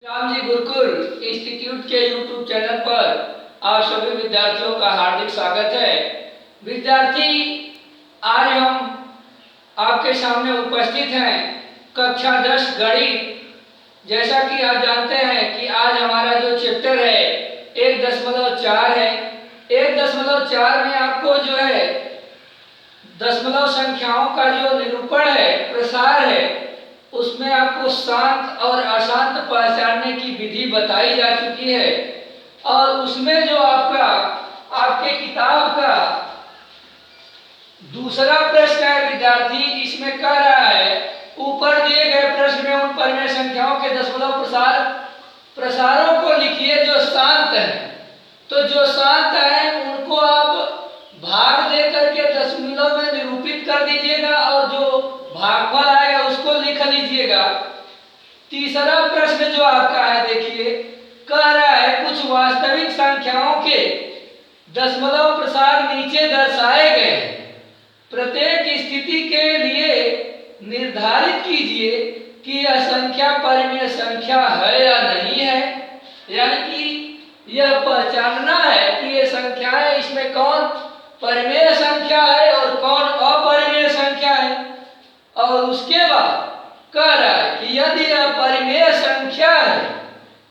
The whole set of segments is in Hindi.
राम जी गुरुकुल इंस्टीट्यूट के यूट्यूब चैनल पर आप सभी विद्यार्थियों का हार्दिक स्वागत है। विद्यार्थी, आज हम आपके सामने उपस्थित हैं कक्षा 10 गणित। जैसा कि आप जानते हैं कि आज हमारा जो चैप्टर है 1.4 है। 1.4 में आपको जो है दशमलव संख्याओं का जो निरूपण है, प्रसार है, उसमें आपको शांत और अशांत पहचानने की विधि बताई जा चुकी है। और उसमें जो आपके किताब का दूसरा प्रश्न है विद्यार्थी, इसमें कह रहा है ऊपर दिए गए प्रश्न में उन परिमेय संख्याओं के दशमलव प्रसारों को लिखिए जो शांत है। तो जो शांत है उनको आप भाग दे करके दशमलव में निरूपित कर दीजिएगा और जो भागफल आएगा उसको लिख लीजिएगा। तीसरा प्रश्न जो आपका है, देखिए, कह रहा है कुछ वास्तविक संख्याओं के दशमलव प्रसार नीचे दर्शाए गए हैं। प्रत्येक स्थिति के लिए निर्धारित कीजिए कि यह संख्या परिमेय संख्या है या नहीं है। यानी कि यह पहचानना है कि ये संख्याएं, इसमें कौन परिमेय संख्या है और कौन अपरिमेय संख्या है। और उसके बाद कह रहा है कि यदि यह परिमेय संख्या है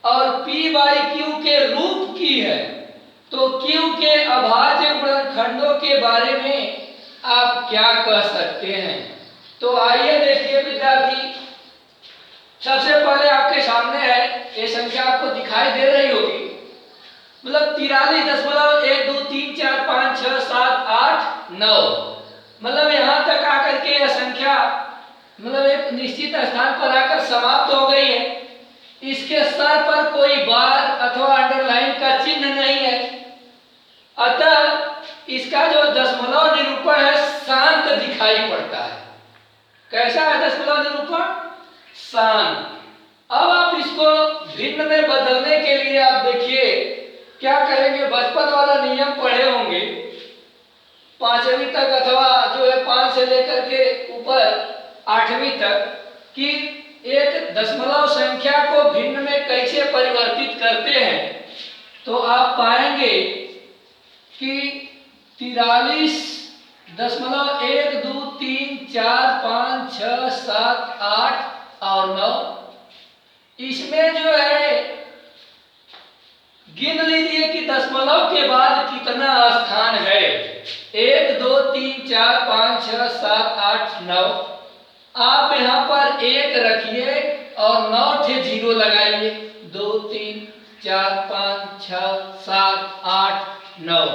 और p बाई q के रूप की है तो q के अभाज्य गुणनखंडों के बारे में आप क्या कह सकते हैं। तो आइए देखिए विद्यार्थी, सबसे पहले आपके सामने है, ये संख्या आपको दिखाई दे रही होगी, मतलब 43.123456789, मतलब यहाँ तक आकर के यह संख्या मतलब एक निश्चित स्थान पर आकर समाप्त हो गई है। इसके स्तर पर कोई बार अथवा अंडरलाइन का चिन्ह नहीं है, अतः इसका जो दशमलव निरूपण है शांत दिखाई पड़ता है। कैसा है दशमलव निरूपण? शांत। अब आप इसको भिन्न में बदलने के लिए आप देखिए क्या करेंगे। बचपन वाला नियम पढ़े होंगे 5वीं तक, अथवा जो है 5 से लेकर के ऊपर 8वीं तक, कि एक दशमलव संख्या को भिन्न में कैसे परिवर्तित करते हैं। तो आप पाएंगे कि 43.1234567 और 9, इसमें जो है गिन लीजिए कि दशमलव के बाद कितना स्थान है। 1 2 3 4 5 6 7 8 9। आप यहाँ पर 1 रखिए और 9 ठे जीरो लगाइए। 2 3 4 5 6 7 8 9।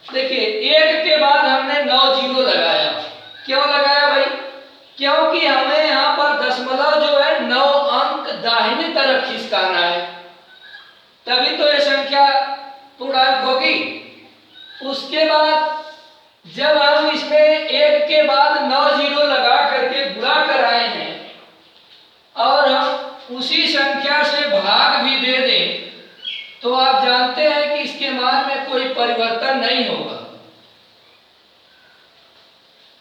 देखिए 1 के बाद हमने 9 जीरो लगाया। क्यों लगाया भाई? क्योंकि हमें यहाँ पर दशमलव जो है 9 अंक दाहिनी तरफ खिसकाना है, तभी तो ये संख्या पूर्णांक होगी। उसके बाद जब हम इसमें 1 के बाद 9 जीरो लगा करके गुणा कराए हैं और हम उसी संख्या से भाग भी दे दें, तो आप जानते हैं कि इसके मान में कोई परिवर्तन नहीं होगा,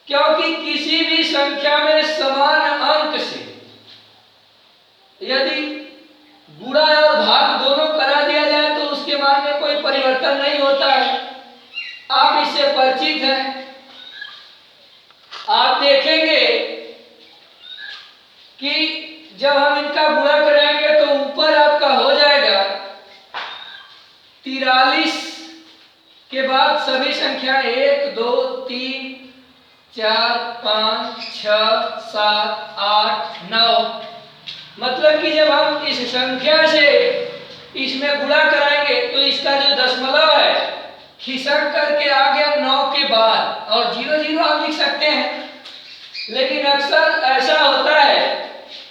क्योंकि किसी भी संख्या में समान अंक से यदि गुणा और भाग दोनों करा दिया जाए तो उसके मान में कोई परिवर्तन नहीं होता है। आप इससे परिचित हैं। आप देखेंगे कि जब हम इनका गुणा कराएंगे तो ऊपर आपका हो जाएगा 43 के बाद सभी संख्या 1 2 3 4 5 6 7 8 9। मतलब कि जब हम इस संख्या से इसमें गुणा कराएंगे तो इसका जो दशमलव है खिसक करके आ गया 9 के बाद, और 0 0 आप लिख सकते हैं। लेकिन अक्सर ऐसा होता है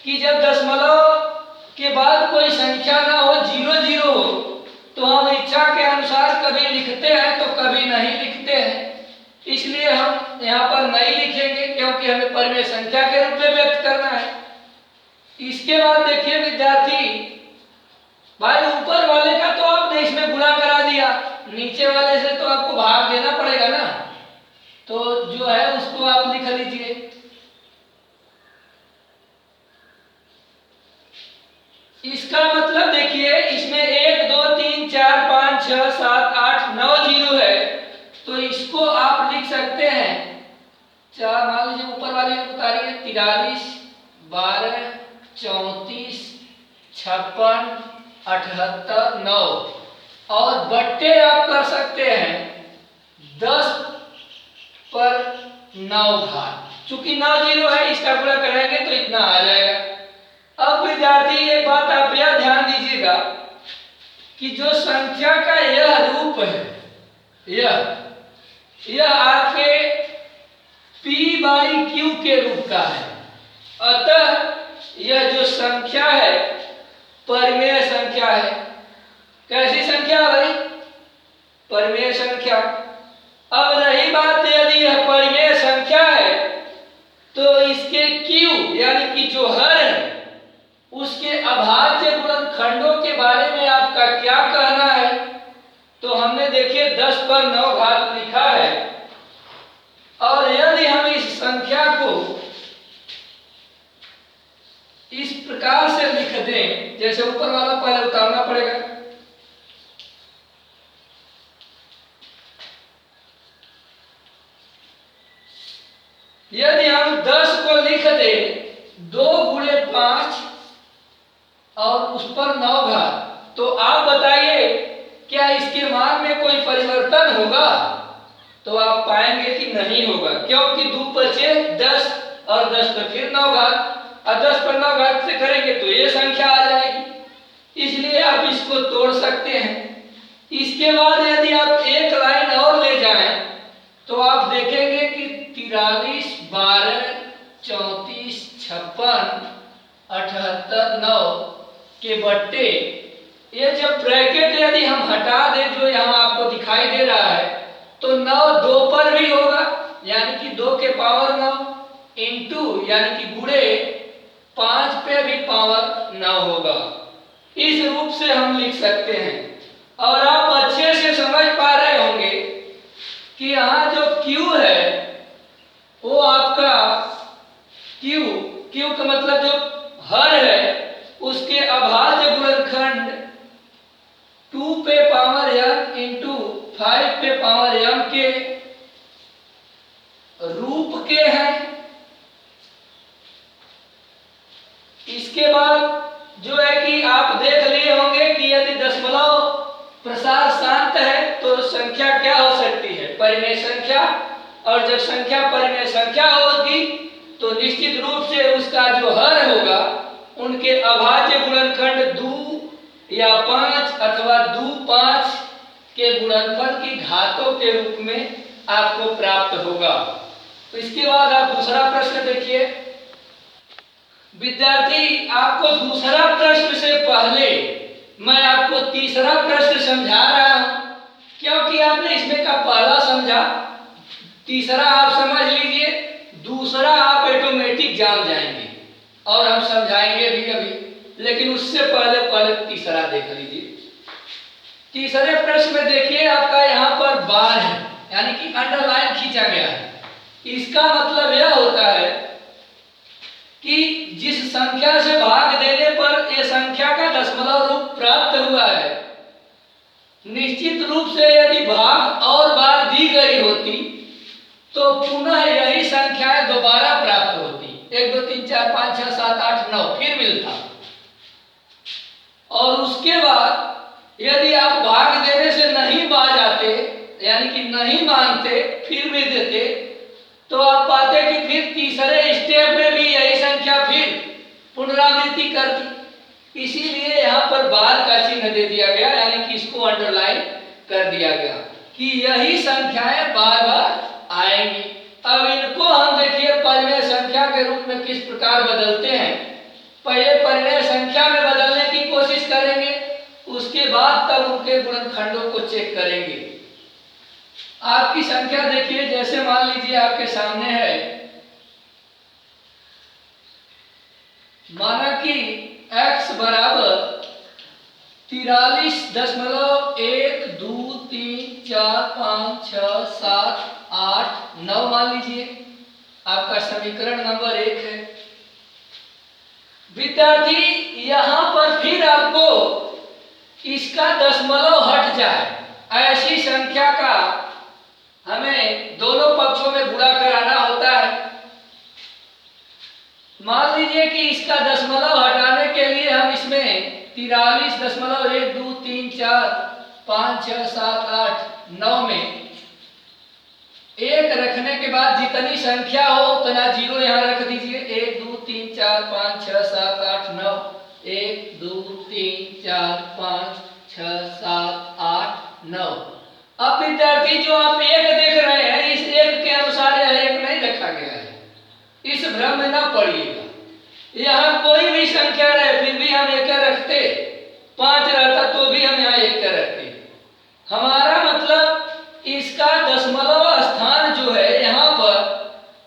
कि जब दशमलव के बाद कोई संख्या ना हो, 0 0 हो, तो हम इच्छा के अनुसार कभी लिखते हैं तो कभी नहीं लिखते हैं। इसलिए हम यहाँ पर नहीं लिखेंगे, क्योंकि हमें परिमेय संख्या के रूप में व्यक्त करना है। इसके बाद देखिए विद्यार्थी, भाई ऊपर वाले का तो आपने इसमें गुणा करा दिया, नीचे वाले से तो आपको भाग देना पड़ेगा ना, तो जो है उसको आप लिख लीजिए। इसके इसका मतलब देखिए इसमें 1 2 3 4 5 6 7 8 9 जीरो है, तो इसको आप लिख सकते हैं चार, मान लीजिए ऊपर वाले उतारिए 43 12 34 56 78 9 और बट्टे आप कर सकते हैं 10 पर 9 घात, चूंकि 9 जीरो है इसका गुणा करेंगे तो इतना आ जाएगा। अब विद्यार्थी एक बात आप यह ध्यान दीजिएगा कि जो संख्या का यह रूप है, यह आपके p/q के रूप का है, अतः यह जो संख्या है परिमेय संख्या है। कैसी संख्या भाई? परिमेय संख्या। अब रही बात यदि यह परिमेय संख्या है तो इसके q यानी कि जो हर है उसके अभाज्य गुणनखंडों के बारे में आपका क्या कहना है? तो हमने देखिए 10 पर 9 घात लिखा है, और यदि हम इस संख्या को इस प्रकार से लिख दें, जैसे ऊपर वाला पहले उतारना पड़ेगा, यदि हम 10 को लिख दें 2 गुणे 5 और उस पर 9 घात, तो आप बताइए क्या इसके मान में कोई परिवर्तन होगा? तो आप पाएंगे कि नहीं होगा, क्योंकि 2 बचे 10 और 10 पर फिर 9 घात, और 10 पर 9 घात से करेंगे तो ये संख्या आ जाएगी। इसलिए आप इसको तोड़ सकते हैं। इसके बाद यदि आप एक लाइन और ले जाएं तो आप देखेंगे कि 43 12 34 56 78 9 के बट्टे, ये जब ब्रैकेट यदि हम हटा दें जो यहाँ आपको दिखाई दे रहा है तो 9 2 पर भी होगा, यानी कि 2 के पावर 9 इंटू यानी कि गुणे 5 पे भी पावर 9 होगा। इस रूप से हम लिख सकते हैं, और आप अच्छे से समझ पा रहे होंगे कि यहाँ जो Q है वो आपका Q का मतलब जो हर है उसके अभाज्य गुणनखंड 2 पे पावर m इंटू 5 पे पावर m के रूप के हैं। इसके बाद जो है कि आप देख लिए होंगे कि यदि दशमलव प्रसार शांत है तो संख्या क्या हो सकती है? परिमेय संख्या। और जब संख्या परिमेय संख्या होगी तो निश्चित रूप से उसका जो हर होगा उनके अभाज्य गुणनखंड 2 या 5 अथवा 2 5 के गुणनफल की घातों के रूप में आपको प्राप्त होगा। तो इसके बाद आप दूसरा प्रश्न देखिए। विद्यार्थी आपको दूसरा प्रश्न से पहले मैं आपको तीसरा प्रश्न समझा रहा हूं, क्योंकि आपने इसमें का पहला समझा, तीसरा आप समझ लीजिए, दूसरा आप ऑटोमेटिक जान जाएंगे और हम समझाएंगे भी अभी, लेकिन उससे पहले तीसरा देख लीजिए। तीसरे प्रश्न में देखिए आपका यहाँ पर बार है, यानी कि अंडरलाइन खींचा गया है। इसका मतलब यह होता है कि जिस संख्या से भाग देने पर यह संख्या का दशमलव रूप प्राप्त हुआ है, निश्चित रूप से यदि भाग और बार दी गई होती तो पुनः यही संख्याएं दोबारा प्राप्त होती, 1 2 3 4 5 6 7 8 9 फिर मिलता। और उसके बाद यदि आप भाग देने से नहीं बाज आते, यानी कि नहीं मानते, फिर भी देते, तो आप पाते कि फिर तीसरे स्टेप में भी यही संख्या फिर पुनरावृत्ति करती। इसीलिए यहाँ पर बार का चिन्ह दे दिया गया, यानी कि इसको अंडरलाइन कर दिया गया कि यही संख्याएं बार बार आएंगी। अब इनको हम देखिए परिमेय संख्या के रूप में किस प्रकार बदलते हैं। पहले परिमेय संख्या में बदलने की कोशिश करेंगे, उसके बाद तब उनके गुणनखंडों को चेक करेंगे। आपकी संख्या देखिए, जैसे मान लीजिए आपके सामने है, माना कि x बराबर 43.1 2 3 4 5 6 7 8 9 मान लीजिए आपका समीकरण नंबर 1 है। विद्यार्थी यहाँ पर फिर आप हमको इसका दशमलव हट जाए, ऐसी संख्या का हमें दोनों पक्षों में गुणा कराना होता है। मान लीजिए कि इसका दशमलव हटाने के लिए हम इसमें 43.123456789 में एक रखने के बाद जितनी संख्या हो उतना जीरो यहाँ रख दीजिए। 1 2 3 4 5 6 7 8 9, 1 2 3 4 5 6 7 8 9। अब विद्यार्थी जो आप एक देख रहे हैं, इस एक के अनुसार यह एक नहीं रखा गया है, इस भ्रम में ना पड़िएगा। यहाँ कोई भी संख्या रहे फिर भी हम एक रखते, 5 रहता तो भी हम यहाँ एक रखते। हमारा मतलब इसका दशमलव स्थान जो है यहाँ पर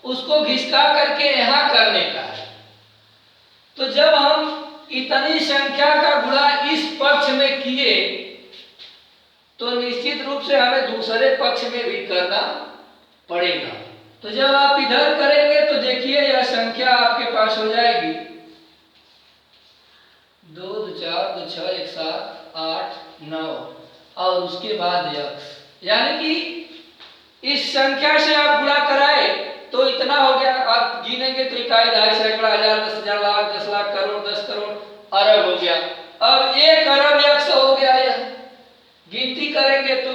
उसको घिसका करके यहाँ करने का है। तो जब हम इतनी संख्या का गुणा इस पक्ष में किए तो निश्चित रूप से हमें दूसरे पक्ष में भी करना पड़ेगा। तो जब आप इधर करेंगे तो देखिए यह संख्या आपके पास हो जाएगी 2 2 4 2 6 1 7 8 9 और उसके बाद x, यानी कि इस संख्या से आप गुणा कराए तो इतना हो गया। आप गिनेंगे तो इकाई, दहाई, सैकड़ा, हजार, 10,000, लाख, 10 लाख, करोड़, 10 करोड़, अरब हो गया। अब 1 अरब x हो गया, यह गिनती करेंगे तो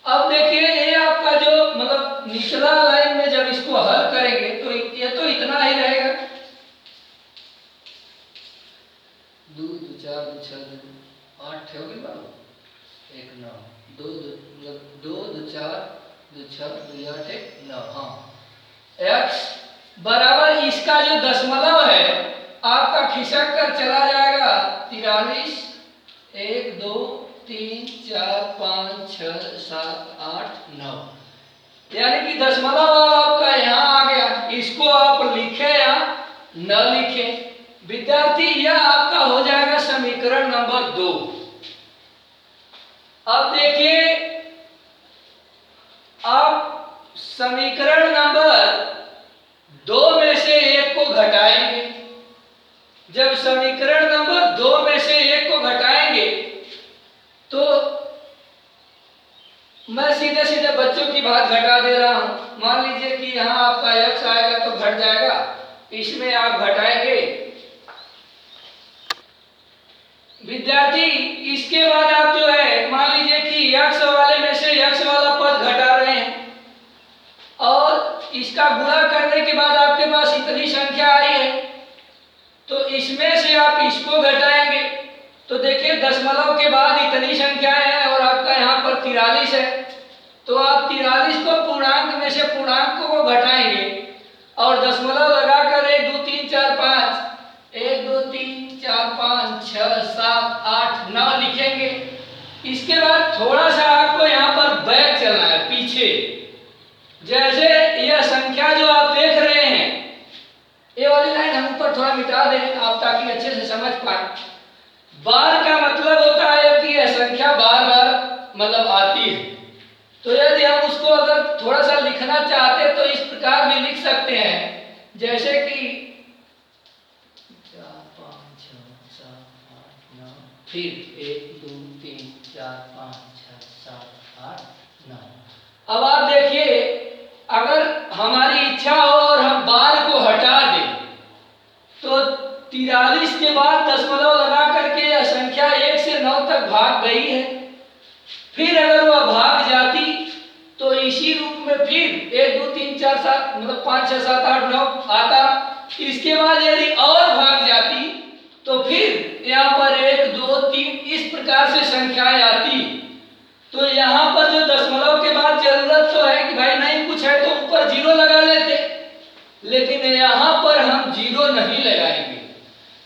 अब देखिए ये आपका जो मतलब निचला लाइन में जब इसको हल करेंगे तो ये तो इतना ही रहेगा। 2 2 4 2 6 8 हो गई बाबू, 1 9 2 2 2 4 2 6 2 8 1 9। हाँ, x बराबर इसका जो दशमलव है आपका खिसक कर चला जाएगा 43 1 2 3 4 5 6 7 8 9, यानी कि दशमलव आपका यहाँ आ गया। इसको आप लिखे या न लिखे विद्यार्थी, यह आपका हो जाएगा समीकरण नंबर 2। अब देखिए आप समीकरण नंबर 2 में से 1 को घटाएंगे। जब समीकरण नंबर 2 में से 1 को घटाएंगे तो मैं सीधे सीधे बच्चों की बात घटा दे रहा हूं। मान लीजिए कि यहाँ आपका x आएगा तो घट जाएगा, इसमें आप घटाएंगे विद्यार्थी। इसके बाद आप जो है मान लीजिए कि x वाले में से x वाला पद घटा रहे हैं और इसका गुणा करने के बाद आपके पास इतनी संख्या आई है, तो इसमें से आप इसको घटाएंगे तो देखिए दशमलव के बाद इतनी संख्याएं हैं और आपका यहाँ पर 43 है, तो आप 43 को पूर्णांक में से पूर्णांक को घटाएंगे और दशमलव लगाकर 1 2 3 4 5 1 2 3 4 5 6 7 8 9 लिखेंगे। इसके बाद थोड़ा सा आपको यहाँ पर बैक चलना है पीछे। जैसे यह संख्या जो आप देख रहे हैं, ये वाली लाइन हम ऊपर थोड़ा मिटा दें आप ताकि अच्छे से समझ पाए। बार का मतलब होता है कि यह संख्या बार बार मतलब आती है, तो यदि हम उसको अगर थोड़ा सा लिखना चाहते तो इस प्रकार भी लिख सकते हैं, जैसे कि 4 5 6 7 8 9, फिर 1 2 3 4 5 6 7 8 9। अब आप देखिए अगर हमारी इच्छा हो और हम बार को हटा दें तो 43 के बाद दशमलव लगा करके यह संख्या 1 से 9 तक भाग गई है। फिर अगर वह भाग जाती तो इसी रूप में फिर 1 2 3 4 7 मतलब 5 6 7 8 9 आता। इसके बाद यदि और भाग जाती तो फिर यहाँ पर 1 2 3 इस प्रकार से संख्याएं आती। तो यहाँ पर जो दशमलव के बाद जरूरत तो है कि भाई नहीं कुछ है तो ऊपर 0 लगा लेते, लेकिन यहाँ पर हम 0 नहीं लगाएंगे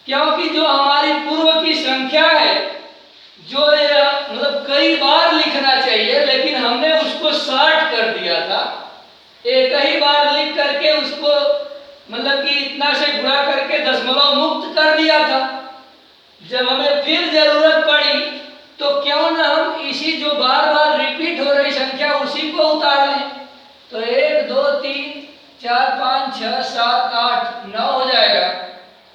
क्योंकि जो हमारी पूर्व की संख्या है जो मतलब कई बार लिखना चाहिए लेकिन हमने उसको शॉर्ट कर दिया था, एक ही बार लिख करके उसको मतलब कि इतना से गुणा करके दशमलव मुक्त कर दिया था। जब हमें फिर जरूरत पड़ी तो क्यों ना हम इसी जो बार बार रिपीट हो रही संख्या उसी को उतार लें। तो 1 2 3 4 5 6 7 8 9 हो जाएगा।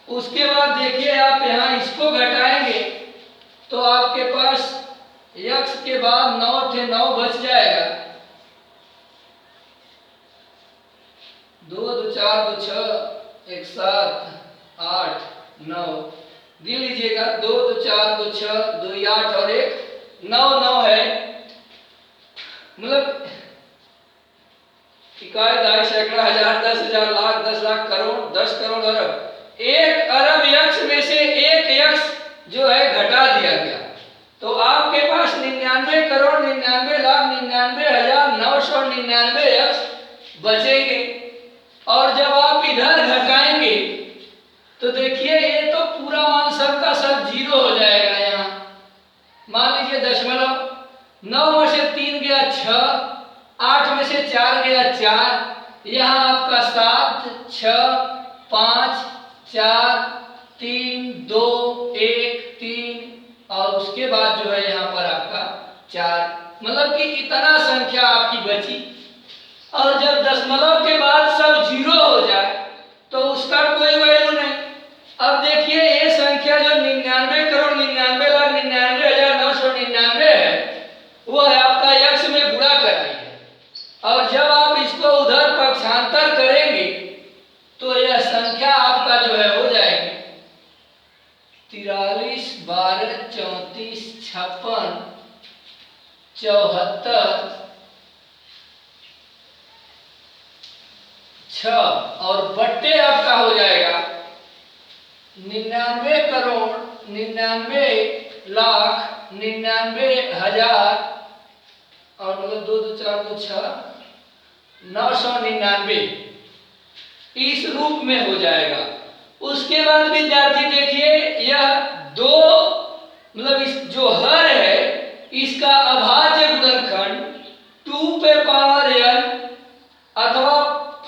उसके बाद देखिए आप यहाँ इसको घटाएंगे तो आपके पास x के बाद 9 थे 9 बच जाएगा। 2 2 4 2 6 1 7 8 9 गिन लीजिएगा। 2 2 4 2 6 2 8 और 1 9 9 है। मतलब इकाई दहाई सैकड़ा हजार 10,000 लाख 10 लाख करोड़ 10 करोड़ अरब 1 अरब यक्ष में से 1 यक्ष जो है घटा दिया गया। तो आपके पास 99 करोड़ 99 लाख 99,999 यक्ष बचेंगे। और जब आप इधर घटाएंगे तो देखिए ये तो पूरा मान सबका सब जीरो हो जाएगा। यहाँ मान लीजिए दशमलव 9 में से 3 गया 6, 8 में से 4 गया 4, यहाँ आपका 7 6 5 4 3 2 1 3 और उसके बाद जो है यहाँ पर आपका 4, मतलब कि इतना संख्या आपकी बची। और जब दशमलव के बाद सब जीरो हो जाए तो उसका कोई वैल्यू नहीं। अब देखिए ये संख्या जो 99 करोड़ 99 लाख 99,999 है वो है आपका यक्ष में गुणा कराई है। और जब आप इसको उधर पक्षांतर करेंगे तो यह संख्या आपका जो है हो जाएगी 43 12 34 56 74 6 और बट्टे आपका हो जाएगा 99 करोड़ 99 लाख 99,000 और मतलब 2 2 4 2 6 999 इस रूप में हो जाएगा। उसके बाद विद्यार्थी देखिए यह 2 मतलब इस जो हर है इसका अभाज्य गुणनखंड 2 पे पावर n अथवा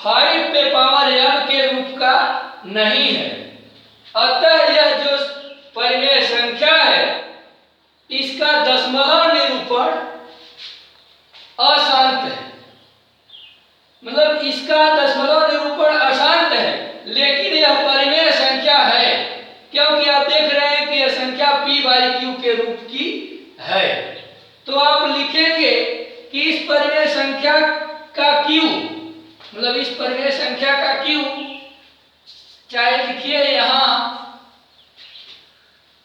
5 पे पावर m के रूप का नहीं है। अतः यह जो परिमेय संख्या है इसका दशमलव निरूपण अशांत है। मतलब इसका दशमलव निरूपण अशांत है लेकिन यह परिमेय संख्या है क्योंकि आप देख रहे हैं कि यह संख्या p/q के रूप की है। तो आप लिखेंगे कि इस परिमेय संख्या का q मतलब इस परिमेय संख्या का q चाहे लिखिए यहाँ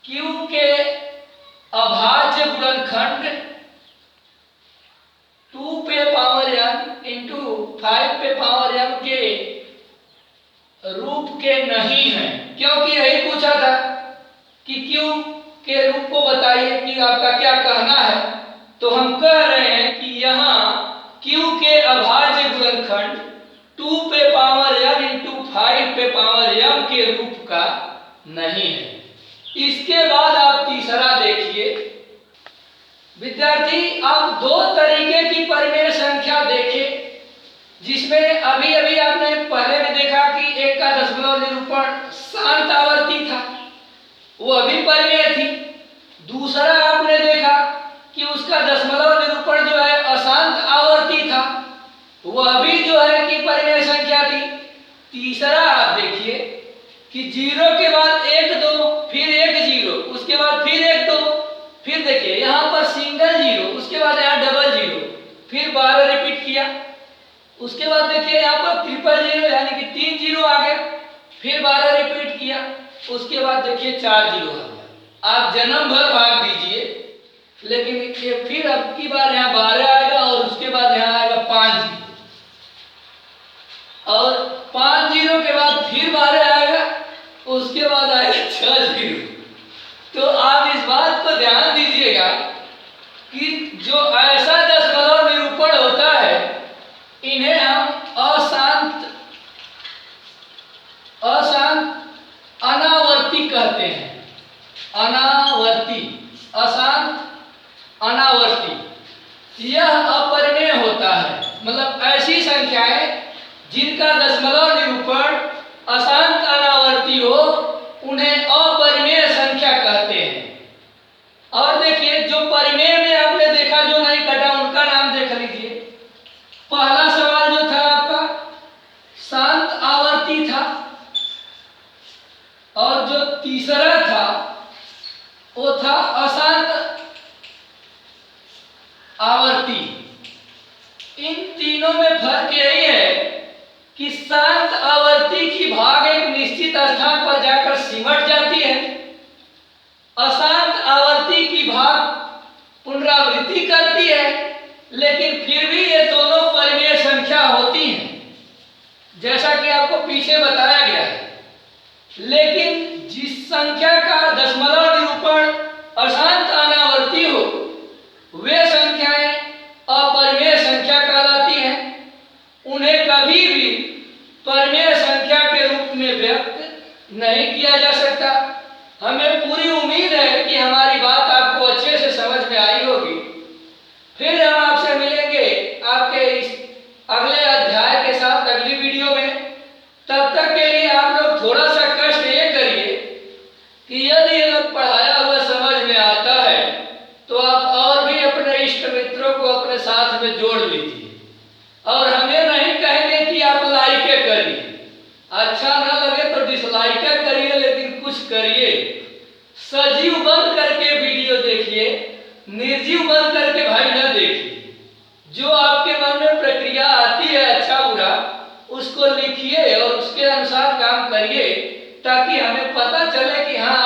q के अभाज्य गुणनखंड 2 पे पावर n इंटू 5 पे पावर m के रूप के नहीं है। क्योंकि यही पूछा था कि q के रूप को बताइए कि आपका क्या कहना है। तो हम कह रहे हैं कि यहाँ q के अभाज्य गुणनखंड 2 पे पावर n इंटू 5 पे पावर m के रूप का नहीं है। इसके बाद आप तीसरा देखिए विद्यार्थी, आप 2 तरीके की परिमेय संख्या देखें जिसमें अभी अभी आपने पहले में देखा कि एक का दशमलव निरूपण शांत आवर्ती था, वो अभी परिमेय थी। दूसरा आपने देखा कि उसका दशमलव निरूपण जो है अशांत आवर्ती था, वह भी जो है कि परिमेय संख्या थी। तीसरा आप देखिए कि 0 के बाद 1 2 फिर 1 0 उसके बाद फिर 1 2 फिर देखिए यहाँ पर सिंगल 0 उसके बाद यहाँ डबल 0 फिर 12 रिपीट किया। उसके बाद देखिए यहाँ पर ट्रिपल 0 यानी कि 3 0 आ गया, फिर 12 रिपीट किया। उसके बाद देखिए 4 0 आ गया। आप जन्म भर भाग दीजिए लेकिन ये फिर अब की बार यहाँ 12 आएगा और उसके बाद यहाँ आएगा 5 0 और 5 0 के बाद फिर 12 आएगा, उसके बाद आएगा 6 0। तो आप इस बात को ध्यान दीजिएगा कि जो ऐसा दशमलव निरूपण होता है इन्हें हम अशांत अनावर्ती कहते हैं। अनावर्ती, अशांत, अनावर्ती। यह अपरिमेय होता है, मतलब ऐसी संख्याएं जिनका दशमलव निरूपण अशांत अनावर्ती हो उन्हें अपरिमेय संख्या कहते हैं। और देखिए जो परिमेय में आपने देखा जो नहीं अशांत आवर्ती। इन तीनों में फर्क यही है कि शांत आवर्ती की भाग एक निश्चित स्थान पर जाकर सिमट जाती है, अशांत आवर्ती की भाग पुनरावृत्ति करती है, लेकिन फिर भी ये दोनों परिमेय संख्या होती हैं, जैसा कि आपको पीछे बताया गया है। लेकिन जिस संख्या का दशमलव निरूपण अशांत अनावर्ती हो, वे संख्याएं अपरिमेय संख्या कहलाती हैं। उन्हें कभी भी परिमेय संख्या के रूप में व्यक्त नहीं किया जा सकता। हमें पूरी उम्मीद है कि हमारी बात आपको अच्छे से समझ में आई होगी। फिर हम आपसे मिलेंगे आपके इस अगले अध्याय के साथ अगली वीडियो में। तब तक के लिए आप लोग थोड़ा सा कष्ट ये करिए कि यदि अगर पढ़ाया हुआ समझ में आता है तो आप और भी अपने इष्ट मित्रों को अपने साथ में जोड़ लीजिए, और हमें नहीं कहेंगे कि आप लाइक करिए, अच्छा ना लगे तो डिसलाइक करिए, लेकिन कुछ करिए। सजीव बंद करके वीडियो देखिए, निर्जीव बंद करके भाई न देखिए। जो आपके मन में प्रक्रिया आती है अच्छा बुरा, उसको लिखिए और उसके अनुसार काम करिए, ताकि हमें पता चले कि हाँ